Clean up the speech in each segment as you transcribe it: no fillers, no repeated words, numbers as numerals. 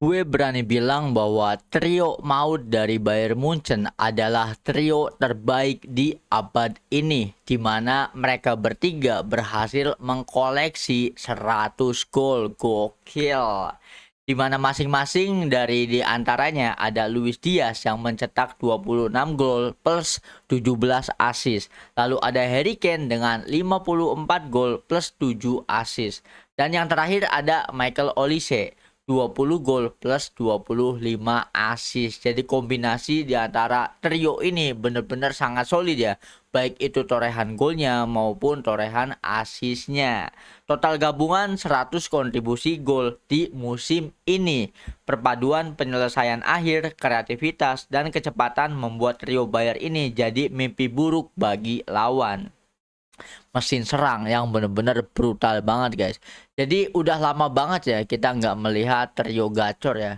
Gue berani bilang bahwa trio maut dari Bayern Munchen adalah trio terbaik di abad ini, di mana mereka bertiga berhasil mengkoleksi 100 gol. Gokil. Di mana masing-masing dari di antaranya ada Luis Diaz yang mencetak 26 gol plus 17 assist. Lalu ada Harry Kane dengan 54 gol plus 7 assist. Dan yang terakhir ada Michael Olise 20 gol plus 25 assist. Jadi kombinasi di antara trio ini benar-benar sangat solid ya. Baik itu torehan golnya maupun torehan asisnya. Total gabungan 100 kontribusi gol di musim ini. Perpaduan penyelesaian akhir, kreativitas, dan kecepatan membuat trio Bayer ini jadi mimpi buruk bagi lawan. Mesin serang yang bener-bener brutal banget guys. Jadi udah lama banget ya kita nggak melihat trio gacor ya.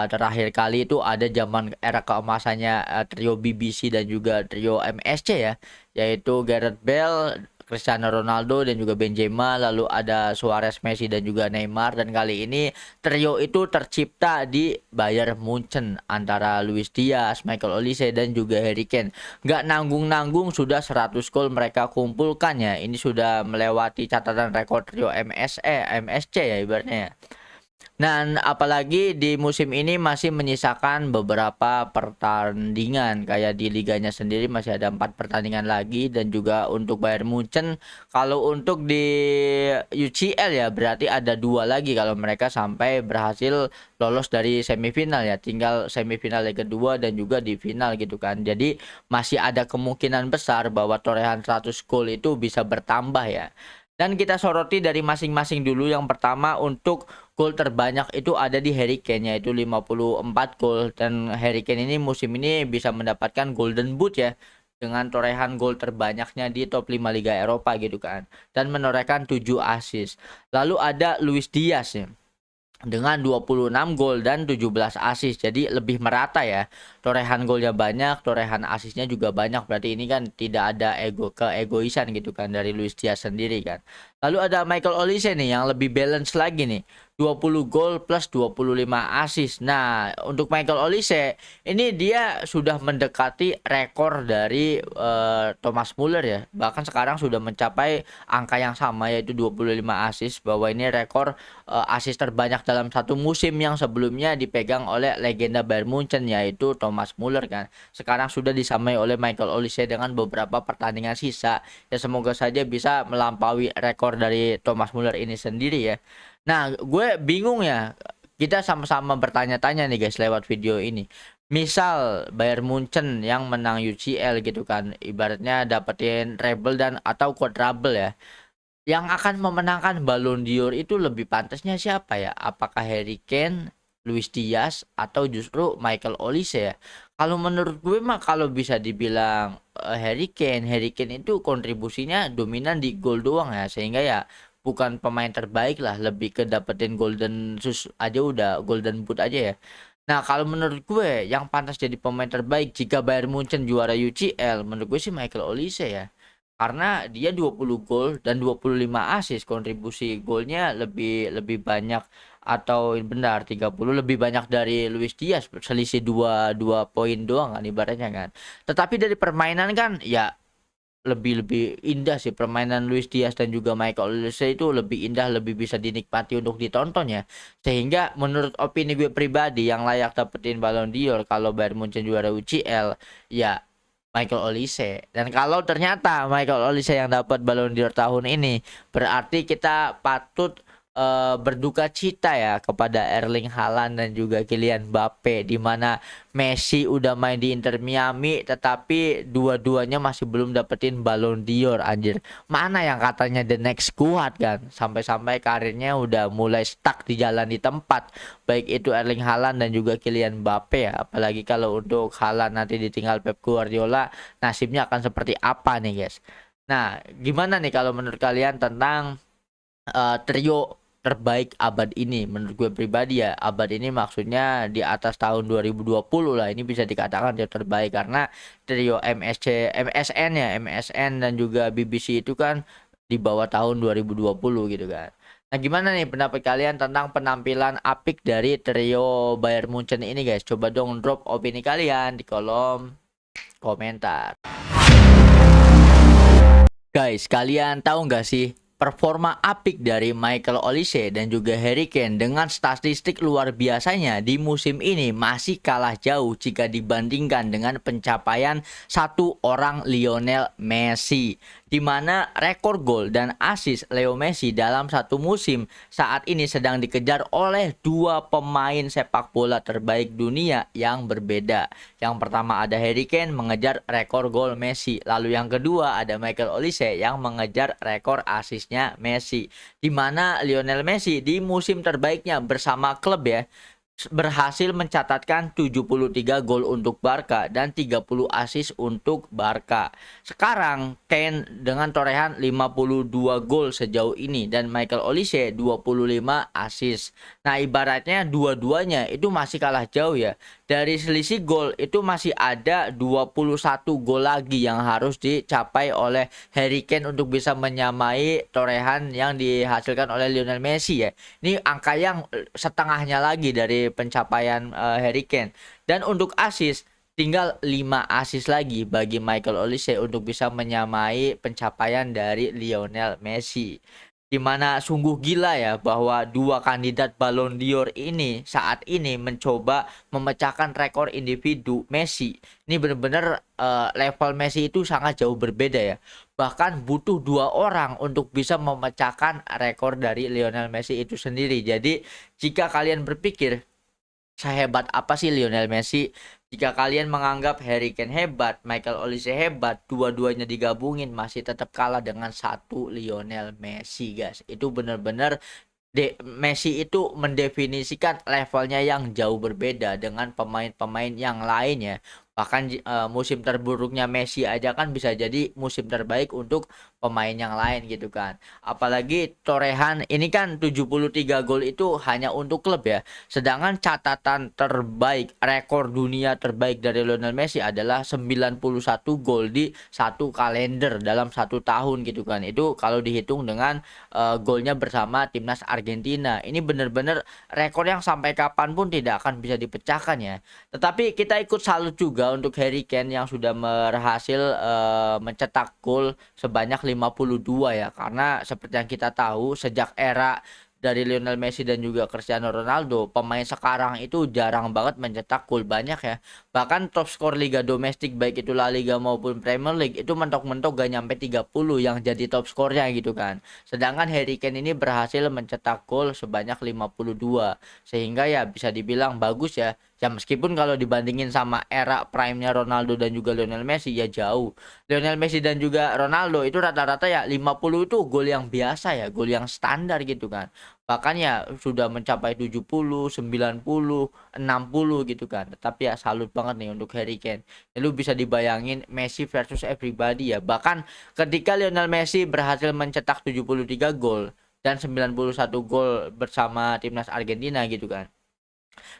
Terakhir kali itu ada zaman era keemasannya trio BBC dan juga trio MSC ya, yaitu Gareth Bale, Cristiano Ronaldo dan juga Benzema, lalu ada Suarez, Messi dan juga Neymar. Dan kali ini trio itu tercipta di Bayern Munchen antara Luis Diaz, Michael Olise dan juga Harry Kane. Nggak nanggung-nanggung sudah 100 gol mereka kumpulkan ya. Ini sudah melewati catatan rekor trio MSC ya ibaratnya. Dan apalagi di musim ini masih menyisakan beberapa pertandingan, kayak di liganya sendiri masih ada 4 pertandingan lagi. Dan juga untuk Bayern Munchen, kalau untuk di UCL ya berarti ada 2 lagi kalau mereka sampai berhasil lolos dari semifinal ya, tinggal semifinal yang kedua dan juga di final gitu kan. Jadi masih ada kemungkinan besar bahwa torehan 100 gol itu bisa bertambah ya. Dan kita soroti dari masing-masing dulu. Yang pertama untuk gol terbanyak itu ada di Harry Kane, yaitu 54 gol. Dan Harry Kane ini musim ini bisa mendapatkan Golden Boot ya, dengan torehan gol terbanyaknya di top 5 Liga Eropa gitu kan. Dan menorehkan 7 assist. Lalu ada Luis Diaz ya, dengan 26 gol dan 17 assist. Jadi lebih merata ya. Torehan golnya banyak, torehan assistnya juga banyak. Berarti ini kan tidak ada keegoisan gitu kan dari Luis Diaz sendiri kan. Lalu ada Michael Olise nih yang lebih balance lagi nih. 20 gol plus 25 assist. Nah, untuk Michael Olise ini dia sudah mendekati rekor dari Thomas Muller ya. Bahkan sekarang sudah mencapai angka yang sama, yaitu 25 assist, bahwa ini rekor assist terbanyak dalam satu musim yang sebelumnya dipegang oleh legenda Bayern Munchen yaitu Thomas Muller kan. Sekarang sudah disamai oleh Michael Olise dengan beberapa pertandingan sisa. Ya semoga saja bisa melampaui rekor dari Thomas Muller ini sendiri ya. Nah, gue bingung ya. Kita sama-sama bertanya-tanya nih guys lewat video ini. Misal Bayern Munchen yang menang UCL gitu kan, ibaratnya dapetin treble dan atau quadruple ya. Yang akan memenangkan Ballon d'Or itu lebih pantasnya siapa ya? Apakah Harry Kane, Luis Diaz, atau justru Michael Olise ya? Kalau menurut gue mah kalau bisa dibilang Harry Kane, Harry Kane itu kontribusinya dominan di gol doang ya, sehingga ya bukan pemain terbaik lah, lebih ke dapetin golden sus aja udah golden boot aja ya. Nah, kalau menurut gue yang pantas jadi pemain terbaik jika Bayern Munchen juara UCL, menurut gue sih Michael Olise ya. Karena dia 20 gol dan 25 assist, kontribusi golnya lebih lebih banyak, atau benar 30 lebih banyak dari Luis Diaz, selisih 2 poin doang kan ibaratnya kan. Tetapi dari permainan kan ya lebih lebih indah sih permainan Luis Diaz dan juga Michael Olise, itu lebih indah, lebih bisa dinikmati untuk ditonton ya. Sehingga menurut opini gue pribadi yang layak dapetin Ballon d'Or kalau Bayern Munchen juara UCL ya Michael Olise. Dan kalau ternyata Michael Olise yang dapat Ballon d'Or tahun ini, berarti kita patut berduka cita ya kepada Erling Haaland dan juga Kylian Mbappe, di mana Messi udah main di Inter Miami tetapi dua-duanya masih belum dapetin Ballon d'Or anjir. Mana yang katanya the next squad kan, sampai-sampai karirnya udah mulai stuck di jalan di tempat, baik itu Erling Haaland dan juga Kylian Mbappe ya. Apalagi kalau untuk Haaland nanti ditinggal Pep Guardiola, nasibnya akan seperti apa nih guys. Nah, gimana nih kalau menurut kalian tentang trio terbaik abad ini? Menurut gue pribadi ya, abad ini maksudnya di atas tahun 2020 lah, ini bisa dikatakan trio terbaik karena trio MSN ya, MSN dan juga BBC itu kan di bawah tahun 2020 gitu kan. Nah, gimana nih pendapat kalian tentang penampilan apik dari trio Bayern Munchen ini, guys? Coba dong drop opini kalian di kolom komentar. Guys, kalian tahu nggak sih performa apik dari Michael Olise dan juga Harry Kane dengan statistik luar biasanya di musim ini masih kalah jauh jika dibandingkan dengan pencapaian satu orang Lionel Messi, di mana rekor gol dan assist Leo Messi dalam satu musim saat ini sedang dikejar oleh dua pemain sepak bola terbaik dunia yang berbeda. Yang pertama ada Harry Kane mengejar rekor gol Messi, lalu yang kedua ada Michael Olise yang mengejar rekor asisnya Messi, di mana Lionel Messi di musim terbaiknya bersama klub ya berhasil mencatatkan 73 gol untuk Barca dan 30 assist untuk Barca. Sekarang Kane dengan torehan 52 gol sejauh ini dan Michael Olise 25 assist. Nah, ibaratnya dua-duanya itu masih kalah jauh ya. Dari selisih gol itu masih ada 21 gol lagi yang harus dicapai oleh Harry Kane untuk bisa menyamai torehan yang dihasilkan oleh Lionel Messi ya. Ini angka yang setengahnya lagi dari pencapaian Harry Kane. Dan untuk assist tinggal 5 assist lagi bagi Michael Olise untuk bisa menyamai pencapaian dari Lionel Messi. Dimana sungguh gila ya bahwa dua kandidat Ballon d'Or ini saat ini mencoba memecahkan rekor individu Messi. Ini benar-benar level Messi itu sangat jauh berbeda ya. Bahkan butuh dua orang untuk bisa memecahkan rekor dari Lionel Messi itu sendiri. Jadi jika kalian berpikir sehebat apa sih Lionel Messi? Jika kalian menganggap Harry Kane hebat, Michael Olise hebat, dua-duanya digabungin masih tetap kalah dengan satu Lionel Messi, guys. Itu benar-benar Messi itu mendefinisikan levelnya yang jauh berbeda dengan pemain-pemain yang lainnya. Bahkan musim terburuknya Messi aja kan bisa jadi musim terbaik untuk pemain yang lain gitu kan. Apalagi torehan ini kan 73 gol itu hanya untuk klub ya. Sedangkan catatan terbaik, rekor dunia terbaik dari Lionel Messi adalah 91 gol di satu kalender dalam satu tahun gitu kan. Itu kalau dihitung dengan golnya bersama timnas Argentina. Ini benar-benar rekor yang sampai kapanpun tidak akan bisa dipecahkan ya. Tetapi kita ikut salut juga untuk Harry Kane yang sudah berhasil mencetak gol sebanyak 52 ya. Karena seperti yang kita tahu sejak era dari Lionel Messi dan juga Cristiano Ronaldo, pemain sekarang itu jarang banget mencetak gol banyak ya. Bahkan top skor liga domestik baik itu La Liga maupun Premier League itu mentok-mentok gak nyampe 30 yang jadi top skornya gitu kan. Sedangkan Harry Kane ini berhasil mencetak gol sebanyak 52. Sehingga ya bisa dibilang bagus ya. Ya meskipun kalau dibandingin sama era prime-nya Ronaldo dan juga Lionel Messi ya jauh. Lionel Messi dan juga Ronaldo itu rata-rata ya 50 itu gol yang biasa ya, gol yang standar gitu kan. Bahkan ya sudah mencapai 70, 90, 60 gitu kan. Tetapi ya salut banget nih untuk Harry Kane. Lalu bisa dibayangin Messi versus everybody ya. Bahkan ketika Lionel Messi berhasil mencetak 73 gol dan 91 gol bersama timnas Argentina gitu kan.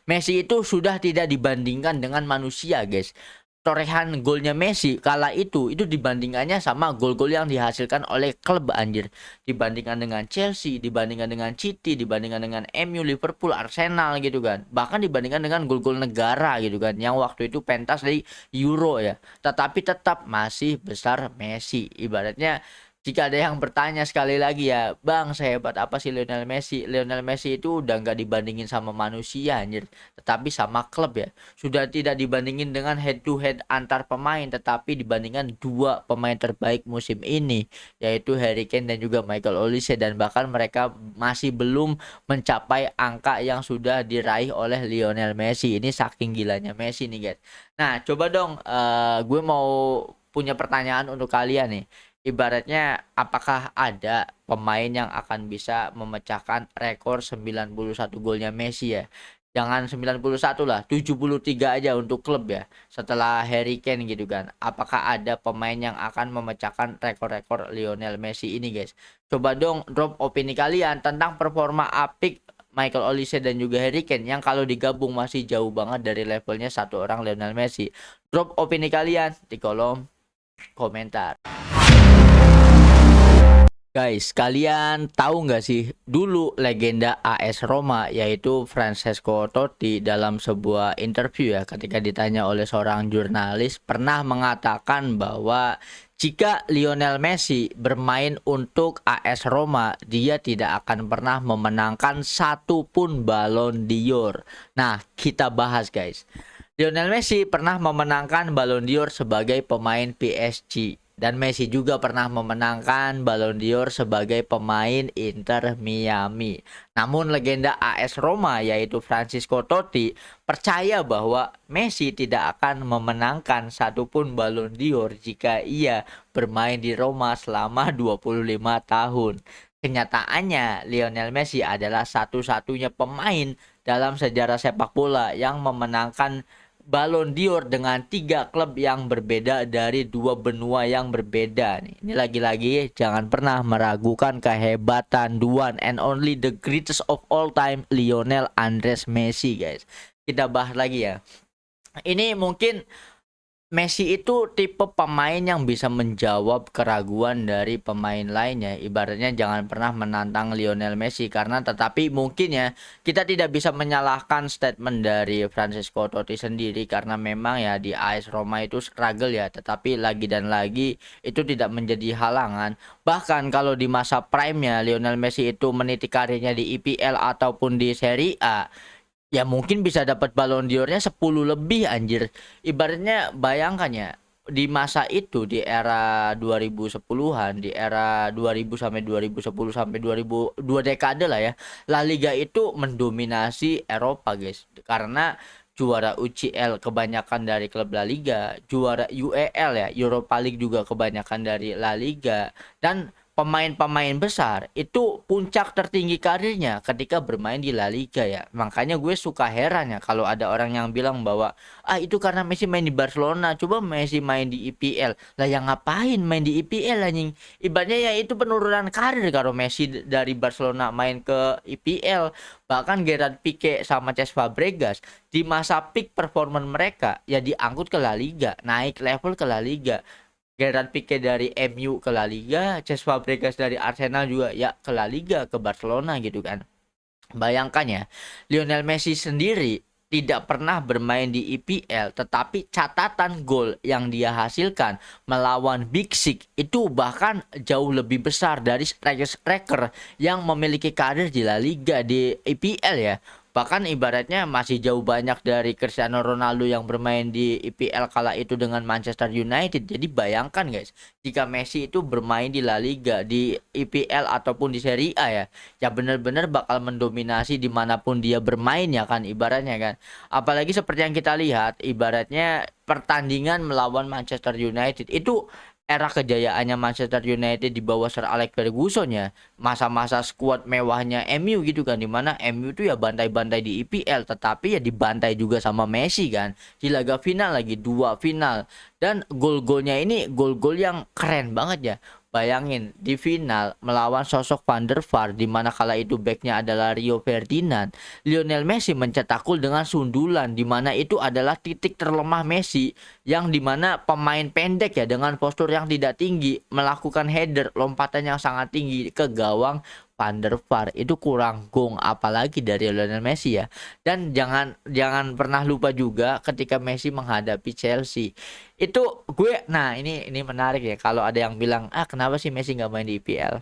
Messi itu sudah tidak dibandingkan dengan manusia, guys. Torehan golnya Messi kala itu dibandingkannya sama gol-gol yang dihasilkan oleh klub anjir. Dibandingkan dengan Chelsea, dibandingkan dengan City, dibandingkan dengan MU, Liverpool, Arsenal gitu kan. Bahkan dibandingkan dengan gol-gol negara gitu kan yang waktu itu pentas dari Euro ya. Tetapi tetap masih besar Messi. Ibaratnya jika ada yang bertanya sekali lagi ya, Bang, sehebat apa sih Lionel Messi? Lionel Messi itu udah nggak dibandingin sama manusia anjir, tetapi sama klub ya. Sudah tidak dibandingin dengan head to head antar pemain, tetapi dibandingkan dua pemain terbaik musim ini, yaitu Harry Kane dan juga Michael Olise, dan bahkan mereka masih belum mencapai angka yang sudah diraih oleh Lionel Messi. Ini saking gilanya Messi nih, guys. Nah, coba dong gue mau punya pertanyaan untuk kalian nih. Ibaratnya apakah ada pemain yang akan bisa memecahkan rekor 91 golnya Messi ya? Jangan 91 lah, 73 aja untuk klub ya. Setelah Harry Kane gitu kan. Apakah ada pemain yang akan memecahkan rekor-rekor Lionel Messi ini, guys? Coba dong drop opini kalian tentang performa apik Michael Olise dan juga Harry Kane yang kalau digabung masih jauh banget dari levelnya satu orang Lionel Messi. Drop opini kalian di kolom komentar. Guys, kalian tahu nggak sih dulu legenda AS Roma yaitu Francesco Totti dalam sebuah interview ya ketika ditanya oleh seorang jurnalis pernah mengatakan bahwa jika Lionel Messi bermain untuk AS Roma, dia tidak akan pernah memenangkan satu pun Ballon d'Or. Nah, kita bahas guys. Lionel Messi pernah memenangkan Ballon d'Or sebagai pemain PSG dan Messi juga pernah memenangkan Ballon d'Or sebagai pemain Inter Miami. Namun legenda AS Roma yaitu Francisco Totti percaya bahwa Messi tidak akan memenangkan satupun Ballon d'Or jika ia bermain di Roma selama 25 tahun. Kenyataannya Lionel Messi adalah satu-satunya pemain dalam sejarah sepak bola yang memenangkan Ballon d'Or dengan 3 klub yang berbeda dari 2 benua yang berbeda nih. Ini lagi-lagi jangan pernah meragukan kehebatan the one and only the greatest of all time Lionel Andres Messi, guys. Kita bahas lagi ya. Ini mungkin Messi itu tipe pemain yang bisa menjawab keraguan dari pemain lainnya. Ibaratnya jangan pernah menantang Lionel Messi karena tetapi mungkin ya kita tidak bisa menyalahkan statement dari Francisco Totti sendiri karena memang ya di AS Roma itu struggle ya, tetapi lagi dan lagi itu tidak menjadi halangan. Bahkan kalau di masa prime-nya Lionel Messi itu meniti karirnya di IPL ataupun di Serie A, ya mungkin bisa dapat Ballon d'Or-nya 10 lebih anjir. Ibaratnya bayangkan ya, di masa itu di era 2010-an, di era 2000 sampai 2010 sampai 2000, dua dekade lah ya. La Liga itu mendominasi Eropa, guys. Karena juara UCL kebanyakan dari klub La Liga, juara UEL ya, Europa League juga kebanyakan dari La Liga, dan pemain-pemain besar itu puncak tertinggi karirnya ketika bermain di La Liga ya. Makanya gue suka heran ya kalau ada orang yang bilang bahwa itu karena Messi main di Barcelona, coba Messi main di IPL. Lah yang ngapain main di IPL anjing? Ibaratnya ya itu penurunan karir kalau Messi dari Barcelona main ke IPL. Bahkan Gerard Pique sama Cesc Fabregas di masa peak performance mereka ya diangkut ke La Liga, naik level ke La Liga. Gerard Pique dari MU ke La Liga, Cesc Fabregas dari Arsenal juga ya ke La Liga, ke Barcelona gitu kan. Bayangkan ya, Lionel Messi sendiri tidak pernah bermain di IPL, tetapi catatan gol yang dia hasilkan melawan Big Six itu bahkan jauh lebih besar dari striker-striker yang memiliki karir di La Liga di IPL ya. Bahkan ibaratnya masih jauh banyak dari Cristiano Ronaldo yang bermain di IPL kala itu dengan Manchester United. Jadi bayangkan guys, jika Messi itu bermain di La Liga, di IPL ataupun di Serie A ya, ya benar-benar bakal mendominasi dimanapun dia bermain ya kan ibaratnya kan. Apalagi seperti yang kita lihat, ibaratnya pertandingan melawan Manchester United itu era kejayaannya Manchester United di bawah Sir Alex Ferguson ya, masa-masa skuad mewahnya MU gitu kan, dimana MU itu ya bantai-bantai di IPL tetapi ya dibantai juga sama Messi kan di laga final, lagi 2 final, dan gol-golnya ini gol-gol yang keren banget ya. Bayangin di final melawan sosok Van der Vaart di mana kala itu backnya adalah Rio Ferdinand. Lionel Messi mencetak gol dengan sundulan di mana itu adalah titik terlemah Messi, yang dimana pemain pendek ya dengan postur yang tidak tinggi melakukan header lompatan yang sangat tinggi ke gawang Van der Vaart. Itu kurang gong apalagi dari Lionel Messi ya. Dan jangan jangan pernah lupa juga ketika Messi menghadapi Chelsea itu gue, nah ini menarik ya kalau ada yang bilang kenapa sih Messi nggak main di IPL.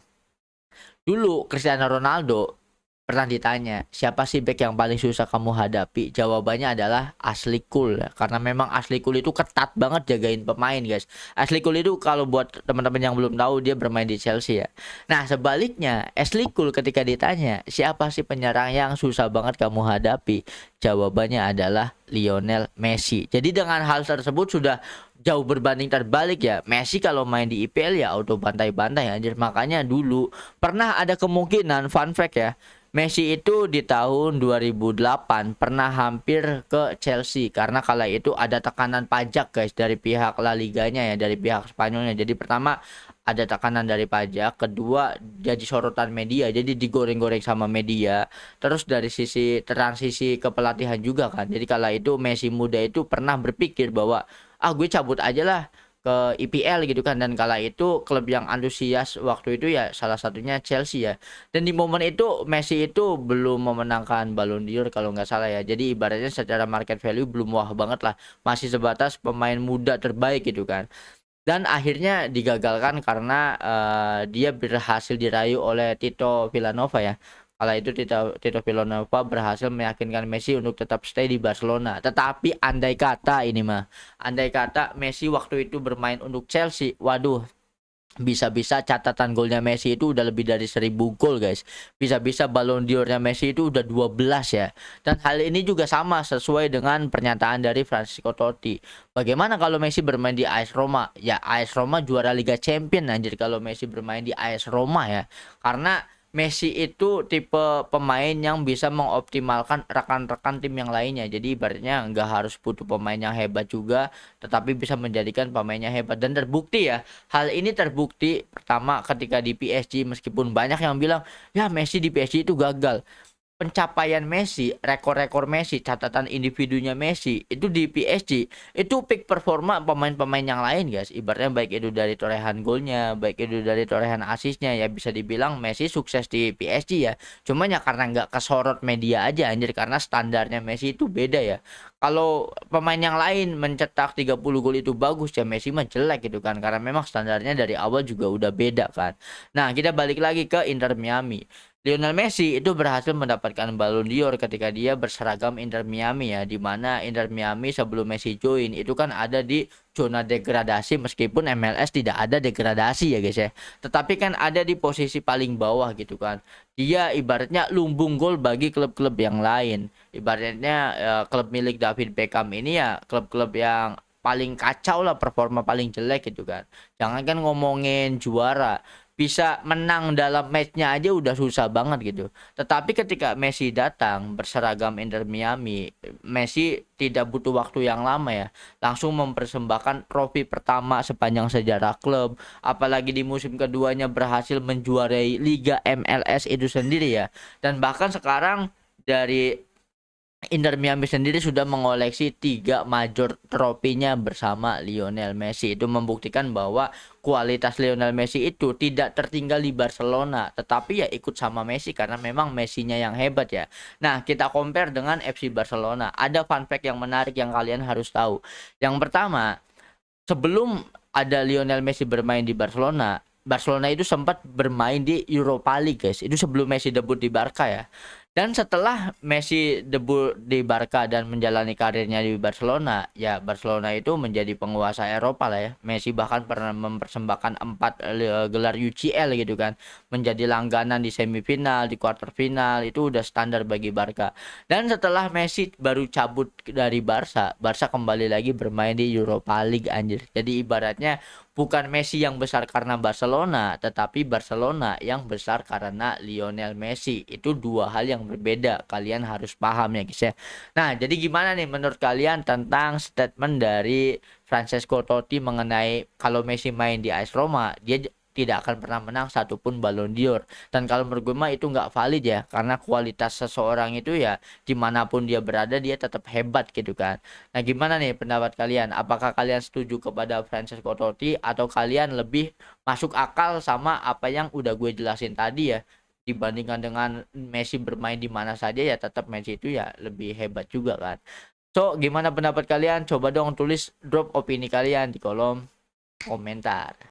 Dulu Cristiano Ronaldo pernah ditanya, siapa sih back yang paling susah kamu hadapi? Jawabannya adalah Ashley Cole ya. Karena memang Ashley Cole itu ketat banget jagain pemain, guys. Ashley Cole itu kalau buat teman-teman yang belum tahu, dia bermain di Chelsea ya. Nah, sebaliknya Ashley Cole ketika ditanya, siapa sih penyerang yang susah banget kamu hadapi? Jawabannya adalah Lionel Messi. Jadi dengan hal tersebut sudah jauh berbanding terbalik ya. Messi kalau main di IPL ya auto bantai-bantai anjir. Makanya dulu pernah ada kemungkinan, fun fact ya, Messi itu di tahun 2008 pernah hampir ke Chelsea karena kala itu ada tekanan pajak guys dari pihak La Liganya ya, dari pihak Spanyolnya. Jadi pertama ada tekanan dari pajak, kedua jadi sorotan media, jadi digoreng-goreng sama media. Terus dari sisi transisi kepelatihan juga kan. Jadi kala itu Messi muda itu pernah berpikir bahwa gue cabut aja lah ke IPL gitu kan, dan kala itu klub yang antusias waktu itu ya salah satunya Chelsea ya. Dan di momen itu Messi itu belum memenangkan Ballon d'Or kalau nggak salah ya. Jadi ibaratnya secara market value belum wah banget lah, masih sebatas pemain muda terbaik gitu kan. Dan akhirnya digagalkan karena dia berhasil dirayu oleh Tito Villanova ya. Kala itu Tito Villanova berhasil meyakinkan Messi untuk tetap stay di Barcelona. Tetapi andai kata Messi waktu itu bermain untuk Chelsea, waduh, bisa-bisa catatan golnya Messi itu udah lebih dari 1.000 gol guys. Bisa-bisa Ballon d'Or-nya Messi itu udah 12 ya. Dan hal ini juga sama sesuai dengan pernyataan dari Francesco Totti. Bagaimana kalau Messi bermain di AS Roma? Ya AS Roma juara Liga Champion anjir kalau Messi bermain di AS Roma ya. Karena Messi itu tipe pemain yang bisa mengoptimalkan rekan-rekan tim yang lainnya. Jadi ibaratnya nggak harus butuh pemain yang hebat juga, tetapi bisa menjadikan pemainnya hebat. Dan terbukti ya, hal ini terbukti pertama ketika di PSG, meskipun banyak yang bilang ya Messi di PSG itu gagal. Pencapaian Messi, rekor-rekor Messi, catatan individunya Messi itu di PSG itu peak performa pemain-pemain yang lain guys. Ibaratnya baik itu dari torehan golnya, baik itu dari torehan asisnya, ya bisa dibilang Messi sukses di PSG ya. Cuma ya karena nggak kesorot media aja anjir, karena standarnya Messi itu beda ya. Kalau pemain yang lain mencetak 30 gol itu bagus ya, Messi mah jelek gitu kan, karena memang standarnya dari awal juga udah beda kan. Nah, kita balik lagi ke Inter Miami. Lionel Messi itu berhasil mendapatkan Ballon d'Or ketika dia berseragam Inter Miami ya, di mana Inter Miami sebelum Messi join itu kan ada di zona degradasi, meskipun MLS tidak ada degradasi ya guys ya. Tetapi kan ada di posisi paling bawah gitu kan. Dia ibaratnya lumbung gol bagi klub-klub yang lain. Ibaratnya klub milik David Beckham ini ya klub-klub yang paling kacau lah, performa paling jelek gitu kan. Jangan kan ngomongin juara, bisa menang dalam matchnya aja udah susah banget gitu. Tetapi ketika Messi datang berseragam Inter Miami, Messi tidak butuh waktu yang lama ya, langsung mempersembahkan trofi pertama sepanjang sejarah klub. Apalagi di musim keduanya berhasil menjuarai Liga MLS itu sendiri ya. Dan bahkan sekarang dari Inter Miami sendiri sudah mengoleksi 3 major tropinya bersama Lionel Messi. Itu membuktikan bahwa kualitas Lionel Messi itu tidak tertinggal di Barcelona, tetapi ya ikut sama Messi karena memang Messinya yang hebat ya. Nah, kita compare dengan FC Barcelona. Ada fun fact yang menarik yang kalian harus tahu. Yang pertama, sebelum ada Lionel Messi bermain di Barcelona, Barcelona itu sempat bermain di Europa League guys. Itu sebelum Messi debut di Barca ya. Dan setelah Messi debut di Barca dan menjalani karirnya di Barcelona, ya Barcelona itu menjadi penguasa Eropa lah ya. Messi bahkan pernah mempersembahkan 4 gelar UCL gitu kan. Menjadi langganan di semifinal, di quarter final, itu udah standar bagi Barca. Dan setelah Messi baru cabut dari Barca, Barca kembali lagi bermain di Europa League anjir. Jadi ibaratnya bukan Messi yang besar karena Barcelona, tetapi Barcelona yang besar karena Lionel Messi. Itu dua hal yang berbeda. Kalian harus paham ya guys ya. Nah, jadi gimana nih menurut kalian tentang statement dari Francesco Totti mengenai kalau Messi main di AS Roma, dia tidak akan pernah menang satupun Ballon d'Or. Dan kalau menurut gue mah itu nggak valid ya, karena kualitas seseorang itu ya dimanapun dia berada dia tetap hebat gitu kan. Nah, gimana nih pendapat kalian? Apakah kalian setuju kepada Francesco Totti atau kalian lebih masuk akal sama apa yang udah gue jelasin tadi ya? Dibandingkan dengan Messi bermain di mana saja ya tetap Messi itu ya lebih hebat juga kan. So, gimana pendapat kalian? Coba dong tulis drop opini kalian di kolom komentar.